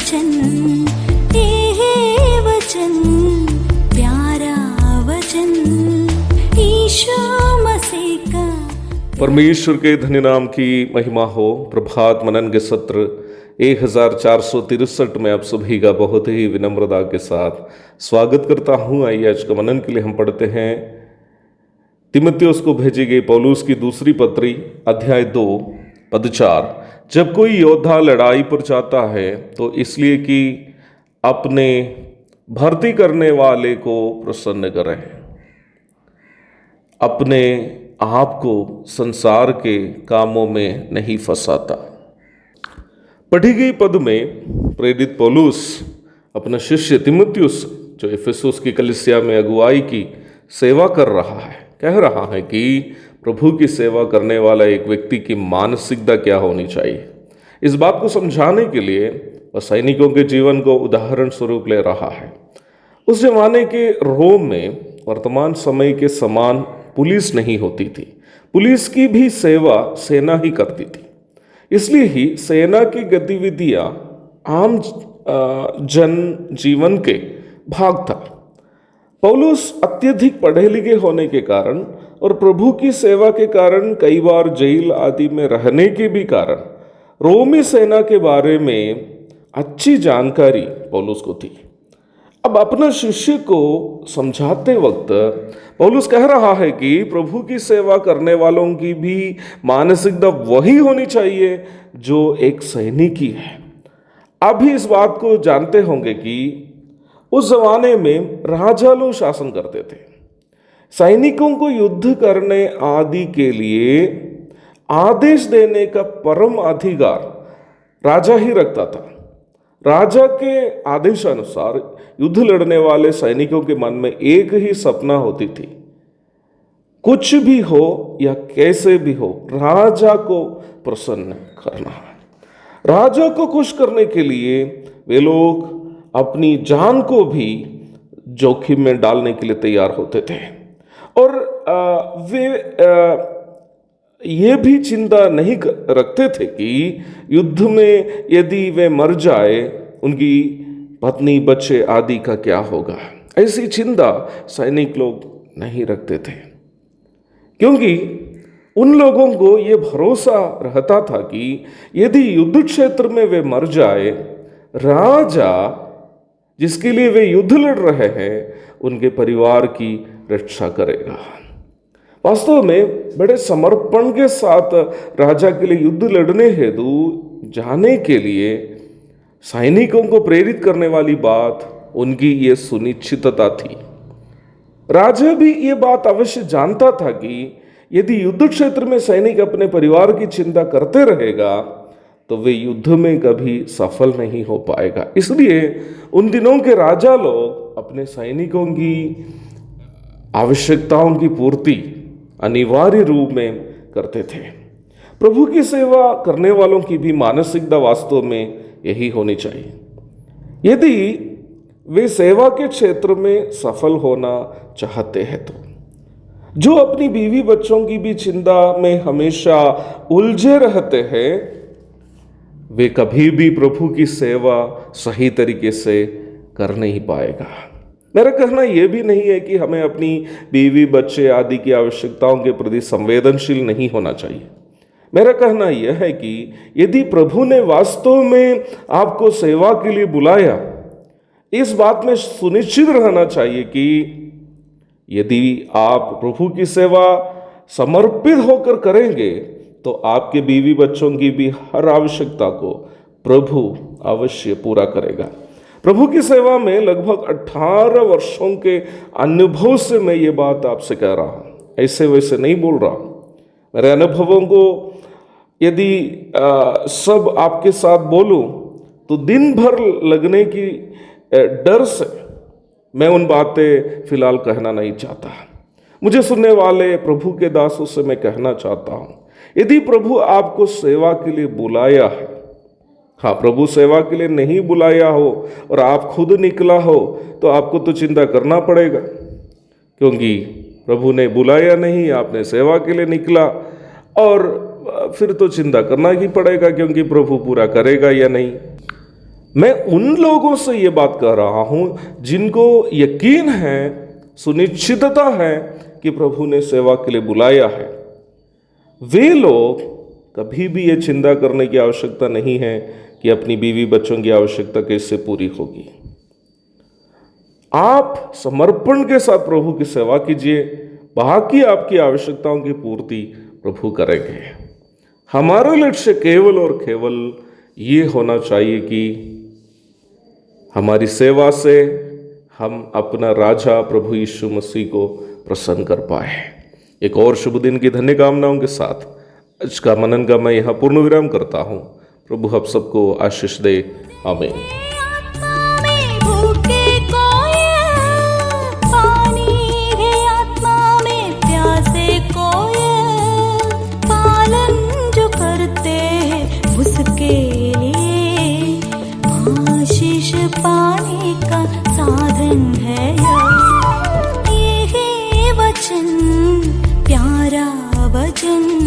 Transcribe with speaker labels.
Speaker 1: वचन, ये वचन, प्यारा वचन, यीशु मसीह का।
Speaker 2: परमेश्वर के धन्य नाम की महिमा हो। प्रभात मनन के सत्र 1463 में आप सभी का बहुत ही विनम्रता के साथ स्वागत करता हूं। आइए आज का मनन के लिए हम पढ़ते हैं तीमुथियुस को भेजी गई पौलुस की दूसरी पत्री अध्याय 2 पद 4। जब कोई योद्धा लड़ाई पर जाता है तो इसलिए कि अपने भर्ती करने वाले को प्रसन्न करें, अपने आप को संसार के कामों में नहीं फंसाता। पढ़ी गई पद में प्रेरित पौलुस अपना शिष्य तीमुथियुस, जो इफिसुस की कलीसिया में अगुवाई की सेवा कर रहा है, कह रहा है कि प्रभु की सेवा करने वाला एक व्यक्ति की मानसिकता क्या होनी चाहिए। इस बात को समझाने के लिए वह सैनिकों के जीवन को उदाहरण स्वरूप ले रहा है। उस जमाने के रोम में वर्तमान समय के समान पुलिस नहीं होती थी। पुलिस की भी सेवा सेना ही करती थी। इसलिए ही सेना की गतिविधियां आम जन जीवन के भाग था। पौलुस अत्यधिक पढ़े लिखे होने के कारण और प्रभु की सेवा के कारण, कई बार जेल आदि में रहने के भी कारण, रोमी सेना के बारे में अच्छी जानकारी पौलुस को थी। अब अपना शिष्य को समझाते वक्त पौलुस कह रहा है कि प्रभु की सेवा करने वालों की भी मानसिकता वही होनी चाहिए जो एक सैनिकी है। आप भी इस बात को जानते होंगे कि उस जमाने में राजा लोग शासन करते थे। सैनिकों को युद्ध करने आदि के लिए आदेश देने का परम अधिकार राजा ही रखता था। राजा के आदेशानुसार युद्ध लड़ने वाले सैनिकों के मन में एक ही सपना होती थी, कुछ भी हो या कैसे भी हो राजा को प्रसन्न करना है। राजा को खुश करने के लिए वे लोग अपनी जान को भी जोखिम में डालने के लिए तैयार होते थे। और वे ये भी चिंता नहीं रखते थे कि युद्ध में यदि वे मर जाए, उनकी पत्नी बच्चे आदि का क्या होगा। ऐसी चिंता सैनिक लोग नहीं रखते थे, क्योंकि उन लोगों को ये भरोसा रहता था कि यदि युद्ध क्षेत्र में वे मर जाए, राजा जिसके लिए वे युद्ध लड़ रहे हैं उनके परिवार की रक्षा करेगा। वास्तव में बड़े समर्पण के साथ राजा के लिए युद्ध लड़ने हेतु जाने के लिए सैनिकों को प्रेरित करने वाली बात उनकी ये सुनिश्चितता थी। राजा भी ये बात अवश्य जानता था कि यदि युद्ध क्षेत्र में सैनिक अपने परिवार की चिंता करते रहेगा तो वे युद्ध में कभी सफल नहीं हो पाएगा। इसलिए उन दिनों के राजा लोग अपने सैनिकों की आवश्यकताओं की पूर्ति अनिवार्य रूप में करते थे। प्रभु की सेवा करने वालों की भी मानसिकता वास्तव में यही होनी चाहिए। यदि वे सेवा के क्षेत्र में सफल होना चाहते हैं तो जो अपनी बीवी बच्चों की भी चिंता में हमेशा उलझे रहते हैं, वे कभी भी प्रभु की सेवा सही तरीके से कर नहीं पाएगा। मेरा कहना यह भी नहीं है कि हमें अपनी बीवी बच्चे आदि की आवश्यकताओं के प्रति संवेदनशील नहीं होना चाहिए। मेरा कहना यह है कि यदि प्रभु ने वास्तव में आपको सेवा के लिए बुलाया, इस बात में सुनिश्चित रहना चाहिए कि यदि आप प्रभु की सेवा समर्पित होकर करेंगे तो आपके बीवी बच्चों की भी हर आवश्यकता को प्रभु अवश्य पूरा करेगा। प्रभु की सेवा में लगभग 18 वर्षों के अनुभव से मैं ये बात आपसे कह रहा हूँ, ऐसे वैसे नहीं बोल रहा हूँ। मेरे अनुभवों को यदि सब आपके साथ बोलूं तो दिन भर लगने की डर से मैं उन बातें फिलहाल कहना नहीं चाहता। मुझे सुनने वाले प्रभु के दासों से मैं कहना चाहता हूं, यदि प्रभु आपको सेवा के लिए बुलाया है, हाँ, प्रभु सेवा के लिए नहीं बुलाया हो और आप खुद निकला हो तो आपको तो चिंता करना पड़ेगा, क्योंकि प्रभु ने बुलाया नहीं, आपने सेवा के लिए निकला और फिर तो चिंता करना ही पड़ेगा, क्योंकि प्रभु पूरा करेगा या नहीं। मैं उन लोगों से ये बात कह रहा हूं जिनको यकीन है, सुनिश्चितता है कि प्रभु ने सेवा के लिए बुलाया है। वे लोग कभी भी ये चिंता करने की आवश्यकता नहीं है कि अपनी बीवी बच्चों की आवश्यकता कैसे पूरी होगी। आप समर्पण के साथ प्रभु की सेवा कीजिए, बाकी आपकी आवश्यकताओं की पूर्ति प्रभु करेंगे। हमारा लक्ष्य केवल और केवल ये होना चाहिए कि हमारी सेवा से हम अपना राजा प्रभु यीशु मसीह को प्रसन्न कर पाए। एक और शुभ दिन की धन्य कामनाओं के साथ आज का मनन का मैं यहाँ पूर्ण विराम करता हूँ। प्रभु आप सबको आशीष दे। आमीन।
Speaker 1: पाने का साधन है ये वचन, प्यारा वचन।